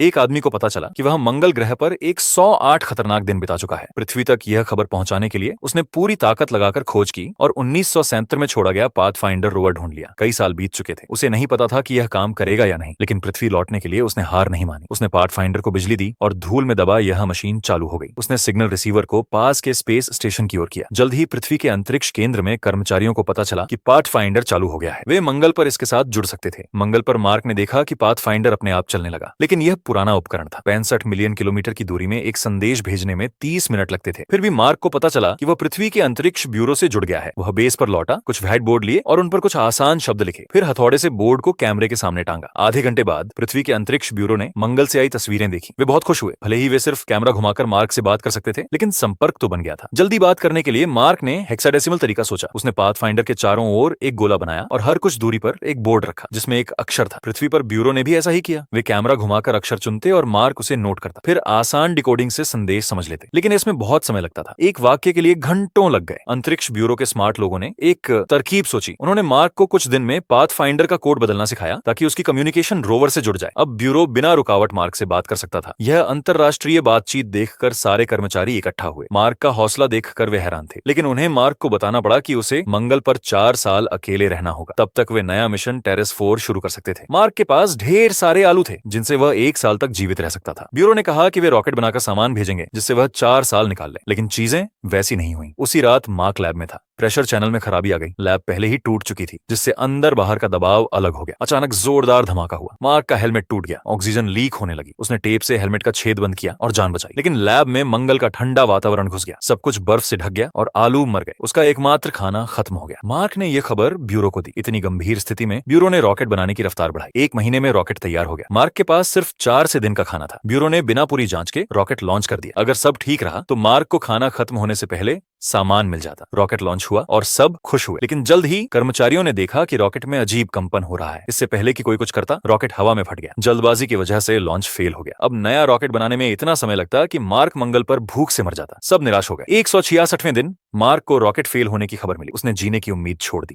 एक आदमी को पता चला कि वह मंगल ग्रह पर एक 108 खतरनाक दिन बिता चुका है। पृथ्वी तक यह खबर पहुंचाने के लिए उसने पूरी ताकत लगाकर खोज की और 1977 में छोड़ा गया पाथफाइंडर रोवर ढूंढ लिया। कई साल बीत चुके थे, उसे नहीं पता था कि यह काम करेगा या नहीं, लेकिन पृथ्वी लौटने के लिए उसने हार नहीं मानी। उसने पाथफाइंडर को बिजली दी और धूल में दबा यह मशीन चालू हो गई। उसने सिग्नल रिसीवर को पास के स्पेस स्टेशन की ओर किया। जल्द ही पृथ्वी के अंतरिक्ष केंद्र में कर्मचारियों को पता चला कि पाथफाइंडर चालू हो गया है। वे मंगल पर इसके साथ जुड़ सकते थे। मंगल पर मार्क ने देखा कि पाथफाइंडर अपने आप चलने लगा, लेकिन यह पुराना उपकरण था। 65 मिलियन किलोमीटर की दूरी में एक संदेश भेजने में 30 मिनट लगते थे। फिर भी मार्क को पता चला कि वह पृथ्वी के अंतरिक्ष ब्यूरो से जुड़ गया है। वह बेस पर लौटा, कुछ व्हाइट बोर्ड लिए और उन पर कुछ आसान शब्द लिखे। फिर हथौड़े से बोर्ड को कैमरे के सामने टांगा। आधे घंटे बाद पृथ्वी के अंतरिक्ष ब्यूरो ने मंगल से आई तस्वीरें देखी। वे बहुत खुश हुए। भले ही वे सिर्फ कैमरा घुमाकर मार्क से बात कर सकते थे, लेकिन संपर्क तो बन गया था। जल्दी बात करने के लिए मार्क ने हेक्साडेसिमल तरीका सोचा। उसने पाथफाइंडर के चारों ओर एक गोला बनाया और हर कुछ दूरी पर एक बोर्ड रखा जिसमें एक अक्षर था। पृथ्वी पर ब्यूरो ने भी ऐसा ही किया। वे कैमरा घुमाकर अक्षर चुनते और मार्क उसे नोट करता। फिर आसान डिकोडिंग से संदेश समझ लेते, लेकिन इसमें बहुत समय लगता था। एक वाक्य के लिए घंटों लग गए। अंतरिक्ष ब्यूरो के स्मार्ट लोगों ने एक तरकीब सोची। उन्होंने मार्क को कुछ दिन में पाथफाइंडर का कोड बदलना सिखाया ताकि उसकी कम्युनिकेशन रोवर से जुड़ जाए। अब ब्यूरो बिना रुकावट मार्क से बात कर सकता था। यह अंतरराष्ट्रीय बातचीत देखकर सारे कर्मचारी इकट्ठा हुए। मार्क का हौसला देखकर वे हैरान थे, लेकिन उन्हें मार्क को बताना पड़ा कि उसे मंगल पर 4 साल अकेले रहना होगा। तब तक वे नया मिशन टेरेस 4 शुरू कर सकते थे। मार्क के पास ढेर सारे आलू थे जिनसे वह 1 साल तक जीवित रह सकता था। ब्यूरो ने कहा कि वे रॉकेट बनाकर सामान भेजेंगे जिससे वह 4 साल निकाल ले, लेकिन चीजें वैसी नहीं हुई। उसी रात मार्क लैब में था। प्रेशर चैनल में खराबी आ गई। लैब पहले ही टूट चुकी थी, जिससे अंदर बाहर का दबाव अलग हो गया। अचानक जोरदार धमाका हुआ। मार्क का हेलमेट टूट गया। ऑक्सीजन लीक होने लगी। उसने टेप से हेलमेट का छेद बंद किया और जान बचाई, लेकिन लैब में मंगल का ठंडा वातावरण घुस गया। सब कुछ बर्फ से ढक गया और आलू मर गए। उसका एकमात्र खाना खत्म हो गया। मार्क ने यह खबर ब्यूरो को दी। इतनी गंभीर स्थिति में ब्यूरो ने रॉकेट बनाने की रफ्तार बढ़ाई। 1 महीने में रॉकेट तैयार हो गया। मार्क के पास सिर्फ 4 से दिन का खाना था। ब्यूरो ने बिना पूरी जांच के रॉकेट लॉन्च कर दिया। अगर सब ठीक रहा तो मार्क को खाना खत्म होने से पहले सामान मिल जाता। रॉकेट लॉन्च हुआ और सब खुश हुए, लेकिन जल्द ही कर्मचारियों ने देखा कि रॉकेट में अजीब कंपन हो रहा है। इससे पहले कि कोई कुछ करता, रॉकेट हवा में फट गया। जल्दबाजी की वजह से लॉन्च फेल हो गया। अब नया रॉकेट बनाने में इतना समय लगता कि मार्क मंगल पर भूख से मर जाता। सब निराश हो गए। 166वें दिन मार्क को रॉकेट फेल होने की खबर मिली। उसने जीने की उम्मीद छोड़ दी।